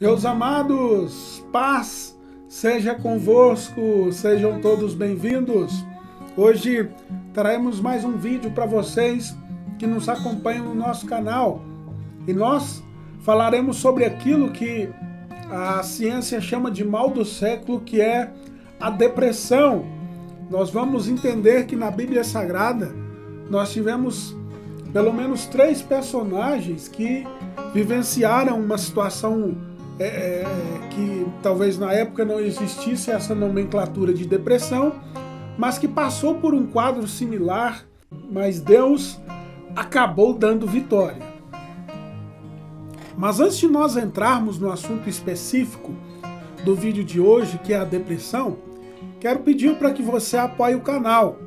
Meus amados, paz seja convosco, sejam todos bem-vindos. Hoje traremos mais um vídeo para vocês que nos acompanham no nosso canal. E nós falaremos sobre aquilo que a ciência chama de mal do século, que é a depressão. Nós vamos entender que na Bíblia Sagrada nós tivemos pelo menos 3 personagens que vivenciaram uma situação que talvez na época não existisse essa nomenclatura de depressão, mas que passou por um quadro similar, mas Deus acabou dando vitória. Mas antes de nós entrarmos no assunto específico do vídeo de hoje, que é a depressão, quero pedir para que você apoie o canal,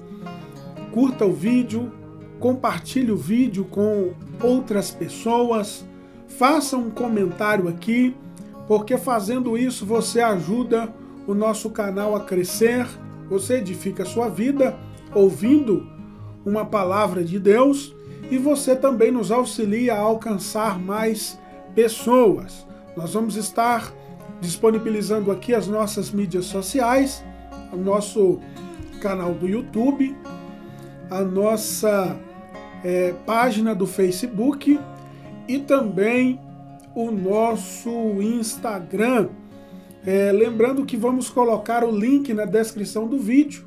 curta o vídeo, compartilhe o vídeo com outras pessoas, faça um comentário aqui, porque fazendo isso você ajuda o nosso canal a crescer, você edifica a sua vida ouvindo uma palavra de Deus e você também nos auxilia a alcançar mais pessoas. Nós vamos estar disponibilizando aqui as nossas mídias sociais, o nosso canal do YouTube, a nossa página do Facebook e também o nosso Instagram. Lembrando que vamos colocar o link na descrição do vídeo.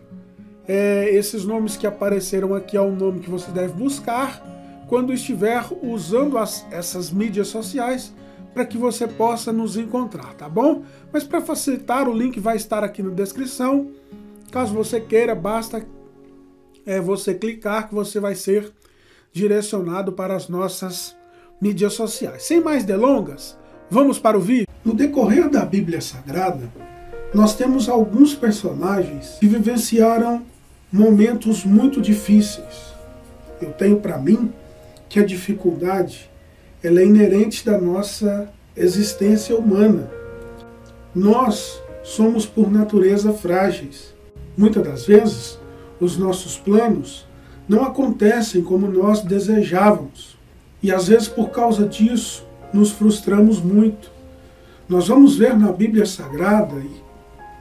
Esses nomes que apareceram aqui é o nome que você deve buscar quando estiver usando essas mídias sociais para que você possa nos encontrar, tá bom? Mas para facilitar, o link vai estar aqui na descrição. Caso você queira, basta você clicar que você vai ser direcionado para as nossas mídias sociais. Sem mais delongas, vamos para o vídeo. No decorrer da Bíblia Sagrada, nós temos alguns personagens que vivenciaram momentos muito difíceis. Eu tenho para mim que a dificuldade ela é inerente da nossa existência humana. Nós somos por natureza frágeis. Muitas das vezes, os nossos planos não acontecem como nós desejávamos. E às vezes por causa disso nos frustramos muito. Nós vamos ver na Bíblia Sagrada,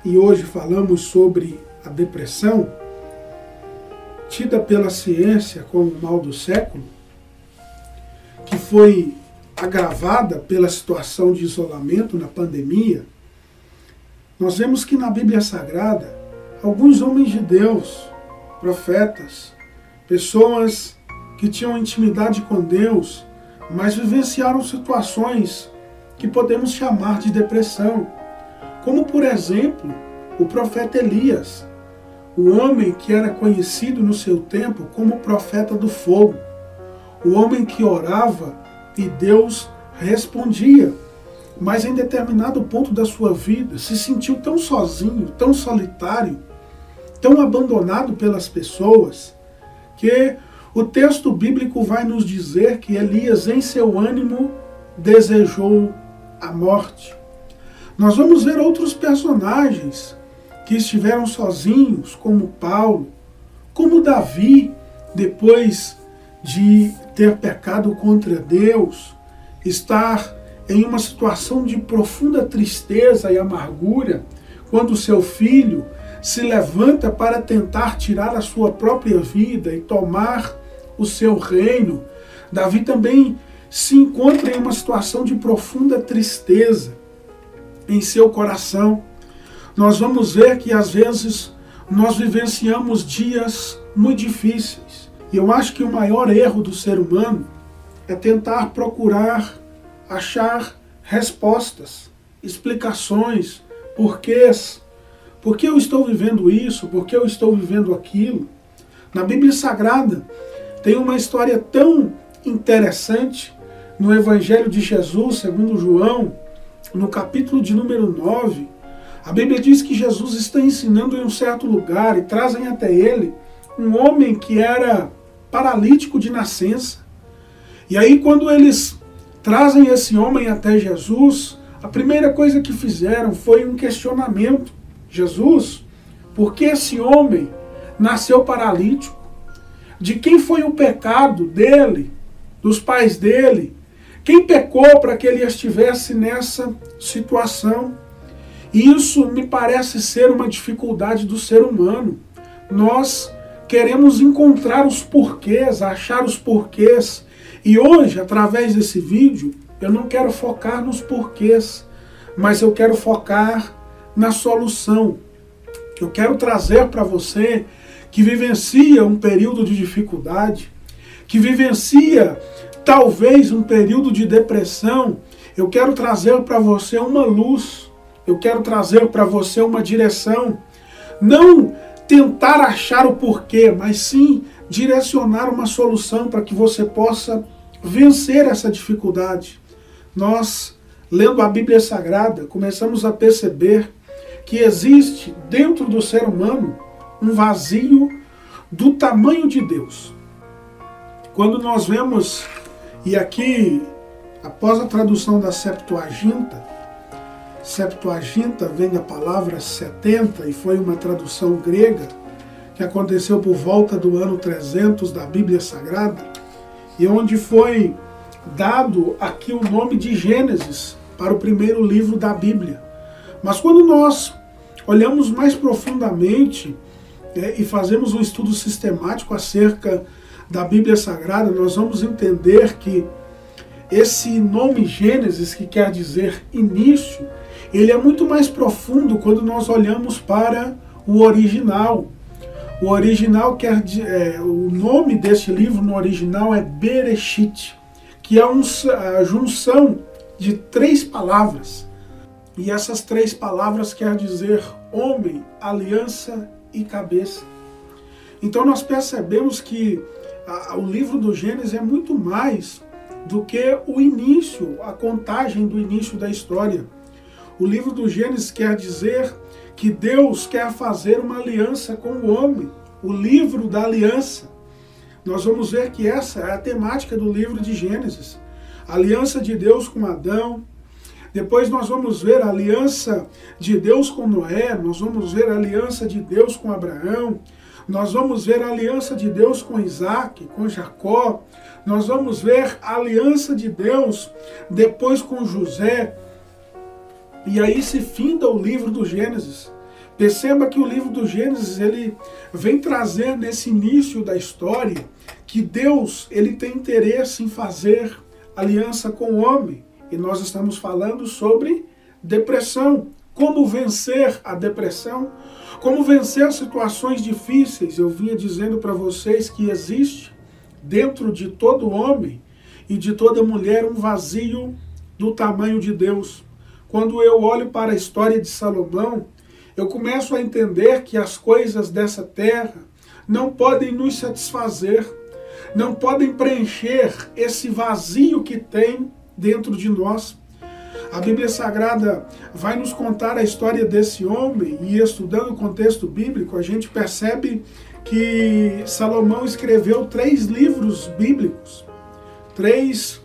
e hoje falamos sobre a depressão, tida pela ciência como o mal do século, que foi agravada pela situação de isolamento na pandemia. Nós vemos que na Bíblia Sagrada, alguns homens de Deus, profetas, pessoas que tinham intimidade com Deus, mas vivenciaram situações que podemos chamar de depressão. Como, por exemplo, o profeta Elias, o homem que era conhecido no seu tempo como profeta do fogo, o homem que orava e Deus respondia, mas em determinado ponto da sua vida se sentiu tão sozinho, tão solitário, tão abandonado pelas pessoas, que o texto bíblico vai nos dizer que Elias, em seu ânimo, desejou a morte. Nós vamos ver outros personagens que estiveram sozinhos, como Paulo, como Davi, depois de ter pecado contra Deus, estar em uma situação de profunda tristeza e amargura, quando seu filho se levanta para tentar tirar a sua própria vida e tomar o seu reino. Davi também se encontra em uma situação de profunda tristeza em seu coração. Nós vamos ver que às vezes nós vivenciamos dias muito difíceis. E eu acho que o maior erro do ser humano é tentar procurar, achar respostas, explicações, porquês. Por que eu estou vivendo isso? Por que eu estou vivendo aquilo? Na Bíblia Sagrada tem uma história tão interessante no Evangelho de Jesus, segundo João, no capítulo de número 9. A Bíblia diz que Jesus está ensinando em um certo lugar e trazem até ele um homem que era paralítico de nascença. E aí quando eles trazem esse homem até Jesus, a primeira coisa que fizeram foi um questionamento. Jesus, por que esse homem nasceu paralítico? De quem foi o pecado dele, dos pais dele, Quem pecou para que ele estivesse nessa situação? Isso me parece ser uma dificuldade do ser humano. Nós queremos encontrar os porquês, achar os porquês. E hoje, através desse vídeo, eu não quero focar nos porquês, mas eu quero focar na solução. Eu quero trazer para você que vivencia um período de dificuldade, que vivencia talvez um período de depressão, eu quero trazer para você uma luz, eu quero trazer para você uma direção. Não tentar achar o porquê, mas sim direcionar uma solução para que você possa vencer essa dificuldade. Nós, lendo a Bíblia Sagrada, começamos a perceber que existe dentro do ser humano um vazio do tamanho de Deus. Quando nós vemos, e aqui, após a tradução da Septuaginta vem da palavra 70 e foi uma tradução grega que aconteceu por volta do ano 300 da Bíblia Sagrada, e onde foi dado aqui o nome de Gênesis para o primeiro livro da Bíblia. Mas quando nós olhamos mais profundamente e fazemos um estudo sistemático acerca da Bíblia Sagrada, nós vamos entender que esse nome Gênesis, que quer dizer início, ele é muito mais profundo quando nós olhamos para o original. O original o nome deste livro no original é Bereshit, que é a junção de 3 palavras. E essas 3 palavras quer dizer homem, aliança e cabeça. Então nós percebemos que o livro do Gênesis é muito mais do que o início, a contagem do início da história. O livro do Gênesis quer dizer que Deus quer fazer uma aliança com o homem, o livro da aliança. Nós vamos ver que essa é a temática do livro de Gênesis. A aliança de Deus com Adão. Depois nós vamos ver a aliança de Deus com Noé, nós vamos ver a aliança de Deus com Abraão, nós vamos ver a aliança de Deus com Isaac, com Jacó, nós vamos ver a aliança de Deus depois com José. E aí se finda o livro do Gênesis. Perceba que o livro do Gênesis ele vem trazer nesse início da história que Deus ele tem interesse em fazer aliança com o homem. E nós estamos falando sobre depressão. Como vencer a depressão? Como vencer situações difíceis? Eu vinha dizendo para vocês que existe dentro de todo homem e de toda mulher um vazio do tamanho de Deus. Quando eu olho para a história de Salomão, eu começo a entender que as coisas dessa terra não podem nos satisfazer, não podem preencher esse vazio que tem dentro de nós. A Bíblia Sagrada vai nos contar a história desse homem e, estudando o contexto bíblico, a gente percebe que Salomão escreveu 3 livros bíblicos, 3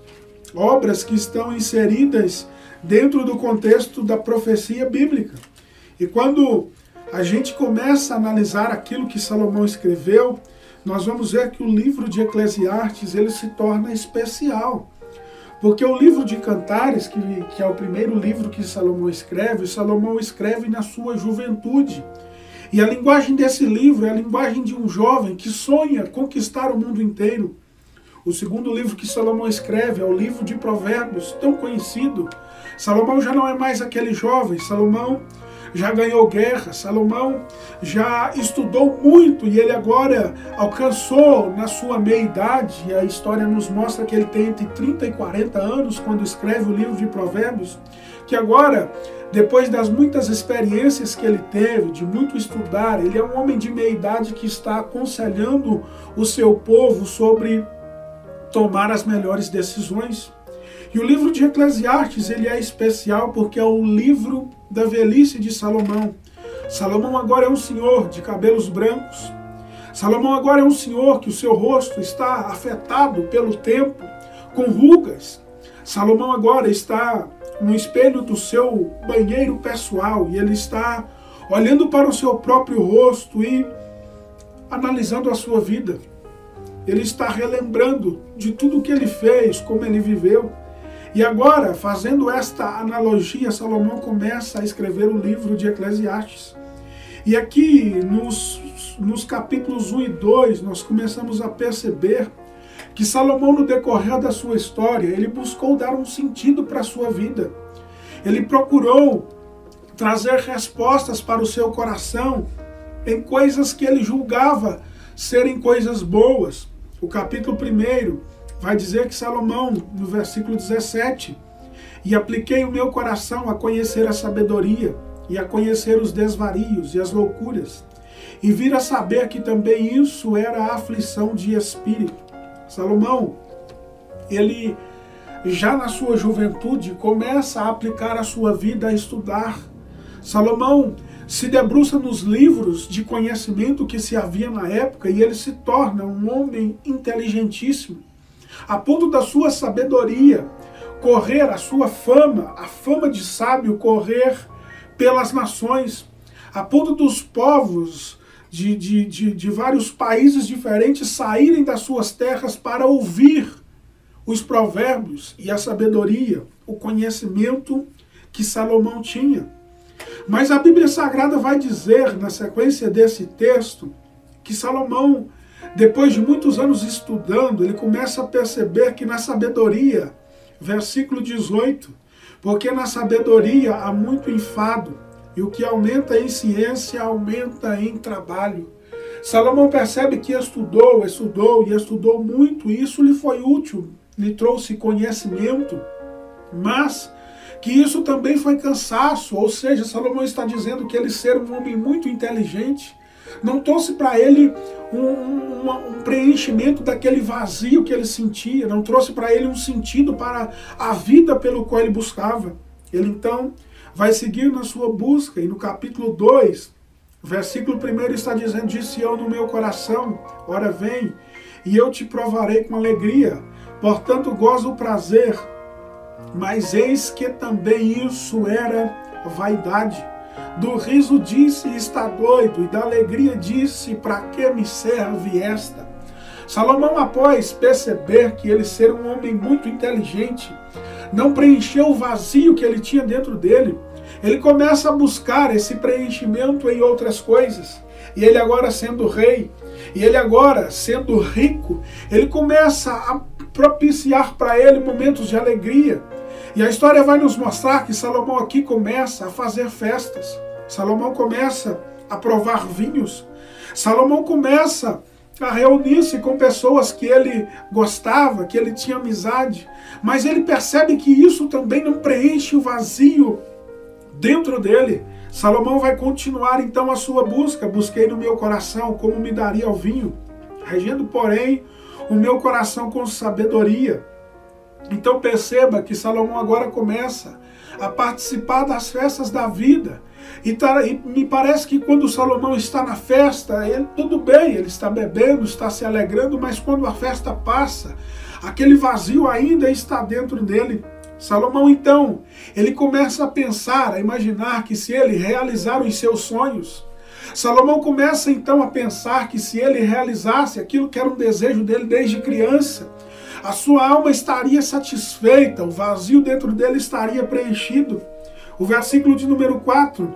obras que estão inseridas dentro do contexto da profecia bíblica. E quando a gente começa a analisar aquilo que Salomão escreveu, nós vamos ver que o livro de Eclesiastes ele se torna especial. Porque o livro de Cantares, que é o primeiro livro que Salomão escreve na sua juventude. E a linguagem desse livro é a linguagem de um jovem que sonha conquistar o mundo inteiro. O segundo livro que Salomão escreve é o livro de Provérbios, tão conhecido. Salomão já não é mais aquele jovem, Salomão já ganhou guerra, Salomão já estudou muito e ele agora alcançou na sua meia-idade, e a história nos mostra que ele tem entre 30 e 40 anos quando escreve o livro de Provérbios, que agora, depois das muitas experiências que ele teve, de muito estudar, ele é um homem de meia-idade que está aconselhando o seu povo sobre tomar as melhores decisões. E o livro de Eclesiastes ele é especial porque é o livro da velhice de Salomão. Salomão agora é um senhor de cabelos brancos. Salomão agora é um senhor que o seu rosto está afetado pelo tempo, com rugas. Salomão agora está no espelho do seu banheiro pessoal e ele está olhando para o seu próprio rosto e analisando a sua vida. Ele está relembrando de tudo o que ele fez, como ele viveu. E agora, fazendo esta analogia, Salomão começa a escrever o livro de Eclesiastes. E aqui, nos capítulos 1 e 2, nós começamos a perceber que Salomão, no decorrer da sua história, ele buscou dar um sentido para a sua vida. Ele procurou trazer respostas para o seu coração em coisas que ele julgava serem coisas boas. O capítulo 1 vai dizer que Salomão, no versículo 17, e apliquei o meu coração a conhecer a sabedoria e a conhecer os desvarios e as loucuras, e vir a saber que também isso era a aflição de espírito. Salomão, ele já na sua juventude começa a aplicar a sua vida a estudar. Salomão se debruça nos livros de conhecimento que se havia na época e ele se torna um homem inteligentíssimo, a ponto da sua sabedoria correr, a sua fama, a fama de sábio correr pelas nações, a ponto dos povos de vários países diferentes saírem das suas terras para ouvir os provérbios e a sabedoria, o conhecimento que Salomão tinha. Mas a Bíblia Sagrada vai dizer, na sequência desse texto, que Salomão, depois de muitos anos estudando, ele começa a perceber que na sabedoria, versículo 18, porque na sabedoria há muito enfado, e o que aumenta em ciência, aumenta em trabalho. Salomão percebe que estudou muito, e isso lhe foi útil, lhe trouxe conhecimento, mas que isso também foi cansaço, ou seja, Salomão está dizendo que ele ser um homem muito inteligente não trouxe para ele um preenchimento daquele vazio que ele sentia, não trouxe para ele um sentido para a vida pelo qual ele buscava. Ele então vai seguir na sua busca, e no capítulo 2, versículo 1 está dizendo: disse eu no meu coração, ora vem, e eu te provarei com alegria, portanto gozo o prazer, mas eis que também isso era vaidade. Do riso disse, está doido, e da alegria disse, para que me serve esta? Salomão, após perceber que ele ser um homem muito inteligente, não preencheu o vazio que ele tinha dentro dele, ele começa a buscar esse preenchimento em outras coisas. E ele agora sendo rei, e ele agora sendo rico, ele começa a propiciar para ele momentos de alegria. E a história vai nos mostrar que Salomão aqui começa a fazer festas. Salomão começa a provar vinhos. Salomão começa a reunir-se com pessoas que ele gostava, que ele tinha amizade. Mas ele percebe que isso também não preenche o vazio dentro dele. Salomão vai continuar então a sua busca. Busquei no meu coração como me daria ao vinho, regendo, porém, o meu coração com sabedoria. Então perceba que Salomão agora começa a participar das festas da vida. E me parece que quando Salomão está na festa, tudo bem, ele está bebendo, está se alegrando, mas quando a festa passa, aquele vazio ainda está dentro dele. Salomão então, ele começa a pensar, a imaginar que se ele realizar os seus sonhos, Salomão começa então a pensar que se ele realizasse aquilo que era um desejo dele desde criança, a sua alma estaria satisfeita, o vazio dentro dele estaria preenchido. O versículo de número 4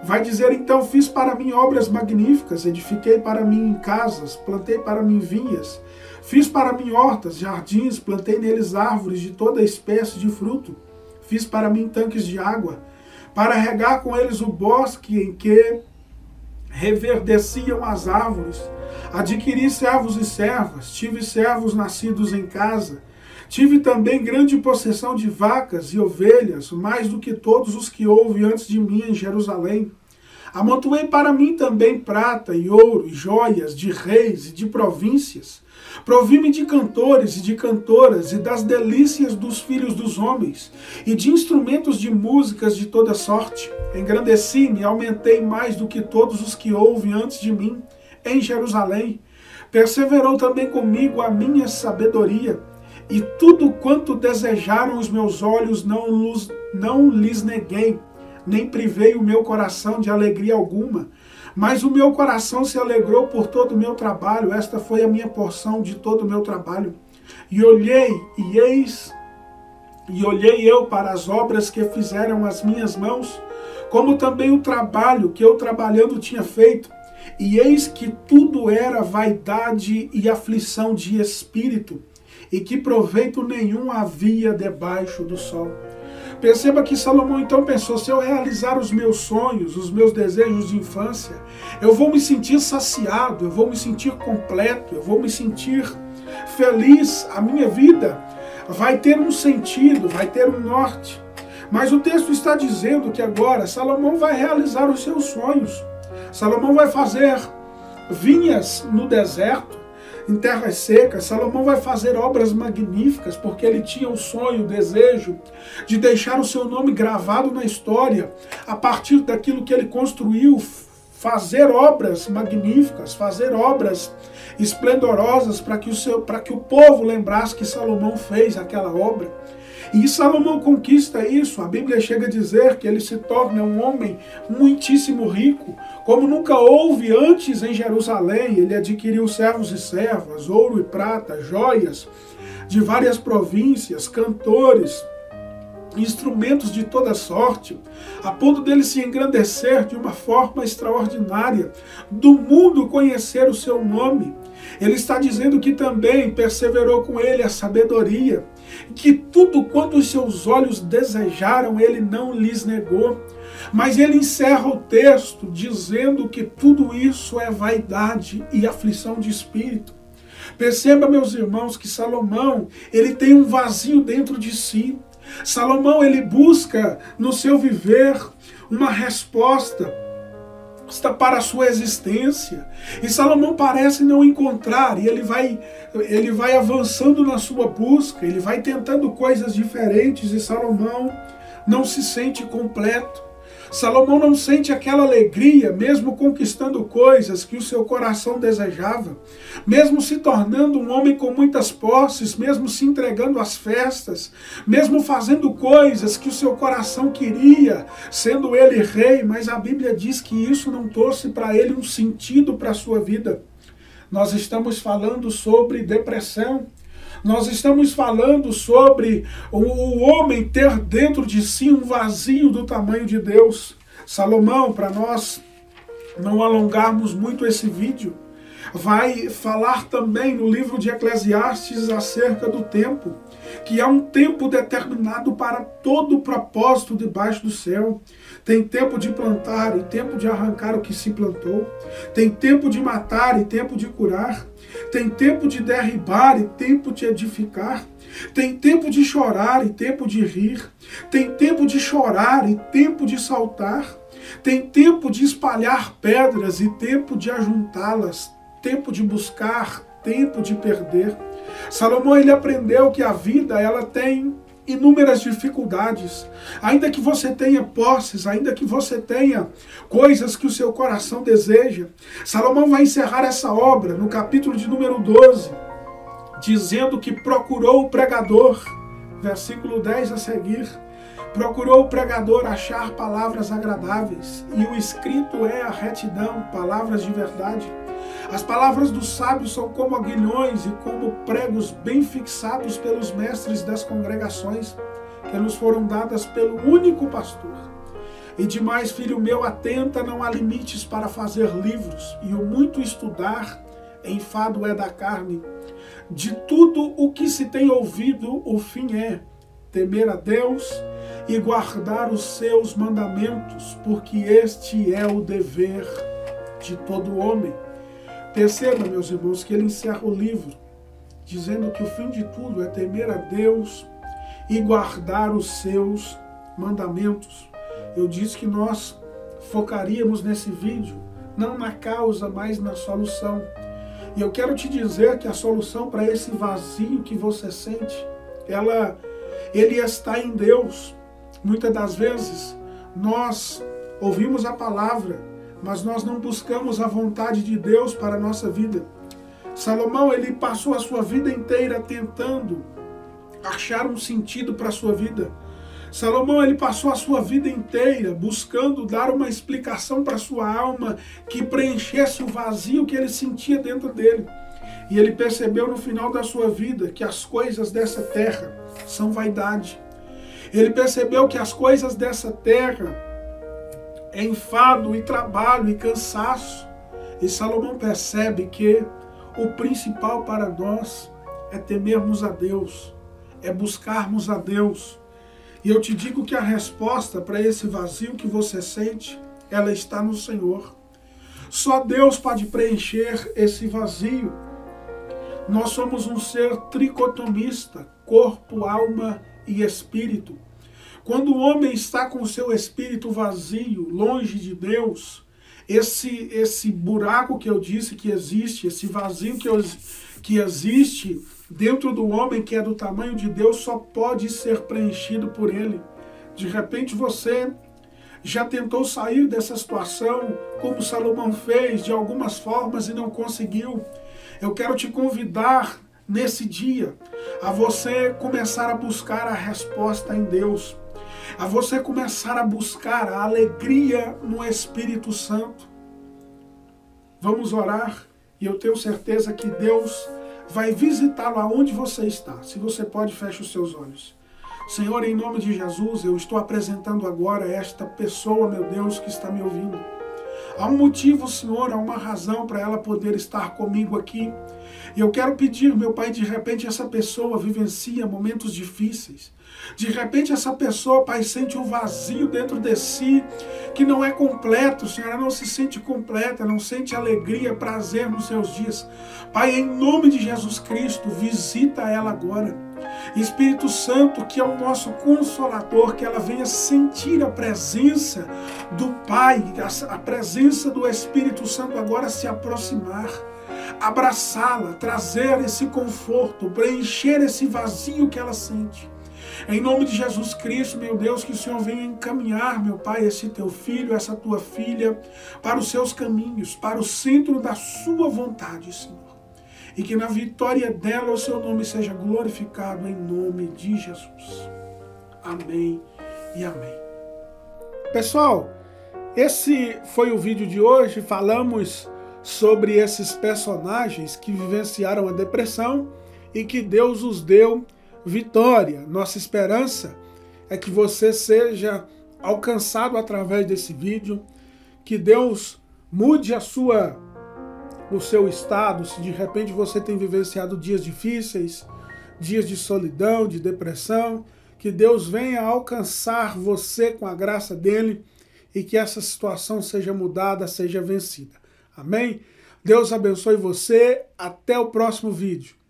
vai dizer então: fiz para mim obras magníficas, edifiquei para mim casas, plantei para mim vinhas, fiz para mim hortas, jardins, plantei neles árvores de toda espécie de fruto, fiz para mim tanques de água, para regar com eles o bosque em que reverdeciam as árvores. Adquiri servos e servas, tive servos nascidos em casa, tive também grande possessão de vacas e ovelhas, mais do que todos os que houve antes de mim em Jerusalém. Amontoei para mim também prata e ouro e joias de reis e de províncias. Provi-me de cantores e de cantoras e das delícias dos filhos dos homens e de instrumentos de músicas de toda sorte. Engrandeci-me e aumentei mais do que todos os que houve antes de mim em Jerusalém. Perseverou também comigo a minha sabedoria, e tudo quanto desejaram os meus olhos não lhes neguei, nem privei o meu coração de alegria alguma. Mas o meu coração se alegrou por todo o meu trabalho, esta foi a minha porção de todo o meu trabalho. E olhei, e eis E olhei eu para as obras que fizeram as minhas mãos, como também o trabalho que eu trabalhando tinha feito, e eis que tudo era vaidade e aflição de espírito, e que proveito nenhum havia debaixo do sol. Perceba que Salomão então pensou, se eu realizar os meus sonhos, os meus desejos de infância, eu vou me sentir saciado, eu vou me sentir completo, eu vou me sentir feliz, a minha vida vai ter um sentido, vai ter um norte. Mas o texto está dizendo que agora Salomão vai realizar os seus sonhos. Salomão vai fazer vinhas no deserto, em terras secas. Salomão vai fazer obras magníficas, porque ele tinha o sonho, o desejo de deixar o seu nome gravado na história, a partir daquilo que ele construiu, fazer obras magníficas, fazer obras esplendorosas para que o povo lembrasse que Salomão fez aquela obra. E Salomão conquista isso. A Bíblia chega a dizer que ele se torna um homem muitíssimo rico, como nunca houve antes em Jerusalém. Ele adquiriu servos e servas, ouro e prata, joias de várias províncias, cantores, instrumentos de toda sorte, a ponto dele se engrandecer de uma forma extraordinária, do mundo conhecer o seu nome. Ele está dizendo que também perseverou com ele a sabedoria, que tudo quanto os seus olhos desejaram, ele não lhes negou. Mas ele encerra o texto dizendo que tudo isso é vaidade e aflição de espírito. Perceba, meus irmãos, que Salomão, ele tem um vazio dentro de si. Salomão, ele busca no seu viver uma resposta para a sua existência. E Salomão parece não encontrar, e ele vai avançando na sua busca, ele vai tentando coisas diferentes, e Salomão não se sente completo. Salomão não sente aquela alegria, mesmo conquistando coisas que o seu coração desejava, mesmo se tornando um homem com muitas posses, mesmo se entregando às festas, mesmo fazendo coisas que o seu coração queria, sendo ele rei, mas a Bíblia diz que isso não trouxe para ele um sentido para a sua vida. Nós estamos falando sobre depressão. Nós estamos falando sobre o homem ter dentro de si um vazio do tamanho de Deus. Salomão, para nós não alongarmos muito esse vídeo, vai falar também no livro de Eclesiastes acerca do tempo, que há um tempo determinado para todo o propósito debaixo do céu. Tem tempo de plantar e tempo de arrancar o que se plantou. Tem tempo de matar e tempo de curar. Tem tempo de derribar e tempo de edificar. Tem tempo de chorar e tempo de rir. Tem tempo de chorar e tempo de saltar. Tem tempo de espalhar pedras e tempo de ajuntá-las. Tempo de buscar, tempo de perder. Salomão, ele aprendeu que a vida, ela tem inúmeras dificuldades. Ainda que você tenha posses, ainda que você tenha coisas que o seu coração deseja. Salomão vai encerrar essa obra no capítulo de número 12, dizendo que procurou o pregador, versículo 10 a seguir, procurou o pregador achar palavras agradáveis, e o escrito é a retidão, palavras de verdade. As palavras dos sábios são como aguilhões e como pregos bem fixados pelos mestres das congregações, que nos foram dadas pelo único pastor. E demais, filho meu, atenta, não há limites para fazer livros, e o muito estudar, enfado é da carne. De tudo o que se tem ouvido, o fim é temer a Deus e guardar os seus mandamentos, porque este é o dever de todo homem. Perceba, meus irmãos, que ele encerra o livro dizendo que o fim de tudo é temer a Deus e guardar os seus mandamentos. Eu disse que nós focaríamos nesse vídeo não na causa, mas na solução. E eu quero te dizer que a solução para esse vazio que você sente, ele está em Deus. Muitas das vezes nós ouvimos a palavra, mas nós não buscamos a vontade de Deus para a nossa vida. Salomão, ele passou a sua vida inteira tentando achar um sentido para a sua vida. Salomão, ele passou a sua vida inteira buscando dar uma explicação para a sua alma que preenchesse o vazio que ele sentia dentro dele. E ele percebeu no final da sua vida que as coisas dessa terra são vaidade. Ele percebeu que as coisas dessa terra é enfado e trabalho e cansaço. E Salomão percebe que o principal para nós é temermos a Deus, é buscarmos a Deus. E eu te digo que a resposta para esse vazio que você sente, ela está no Senhor. Só Deus pode preencher esse vazio. Nós somos um ser tricotomista, corpo, alma e espírito. Quando o homem está com o seu espírito vazio, longe de Deus, esse buraco que eu disse que existe, esse vazio que existe dentro do homem, que é do tamanho de Deus, só pode ser preenchido por Ele. De repente você já tentou sair dessa situação, como Salomão fez, de algumas formas e não conseguiu. Eu quero te convidar nesse dia a você começar a buscar a resposta em Deus, a você começar a buscar a alegria no Espírito Santo. Vamos orar e eu tenho certeza que Deus vai visitá-lo aonde você está. Se você pode, feche os seus olhos. Senhor, em nome de Jesus, eu estou apresentando agora esta pessoa, meu Deus, que está me ouvindo. Há um motivo, Senhor, há uma razão para ela poder estar comigo aqui. E eu quero pedir, meu Pai, de repente essa pessoa vivencia momentos difíceis. De repente essa pessoa, Pai, sente um vazio dentro de si que não é completo, Senhor. Ela não se sente completa, não sente alegria, prazer nos seus dias. Pai, em nome de Jesus Cristo, visita ela agora. Espírito Santo, que é o nosso Consolador, que ela venha sentir a presença do Pai, a presença do Espírito Santo agora se aproximar, abraçá-la, trazer esse conforto, preencher esse vazio que ela sente. Em nome de Jesus Cristo, meu Deus, que o Senhor venha encaminhar, meu Pai, esse teu filho, essa tua filha, para os seus caminhos, para o centro da sua vontade, Senhor. E que na vitória dela o seu nome seja glorificado em nome de Jesus. Amém e amém. Pessoal, esse foi o vídeo de hoje. Falamos sobre esses personagens que vivenciaram a depressão e que Deus os deu vitória. Nossa esperança é que você seja alcançado através desse vídeo, que Deus mude o seu estado. Se de repente você tem vivenciado dias difíceis, dias de solidão, de depressão, que Deus venha alcançar você com a graça dele e que essa situação seja mudada, seja vencida. Amém? Deus abençoe você. Até o próximo vídeo.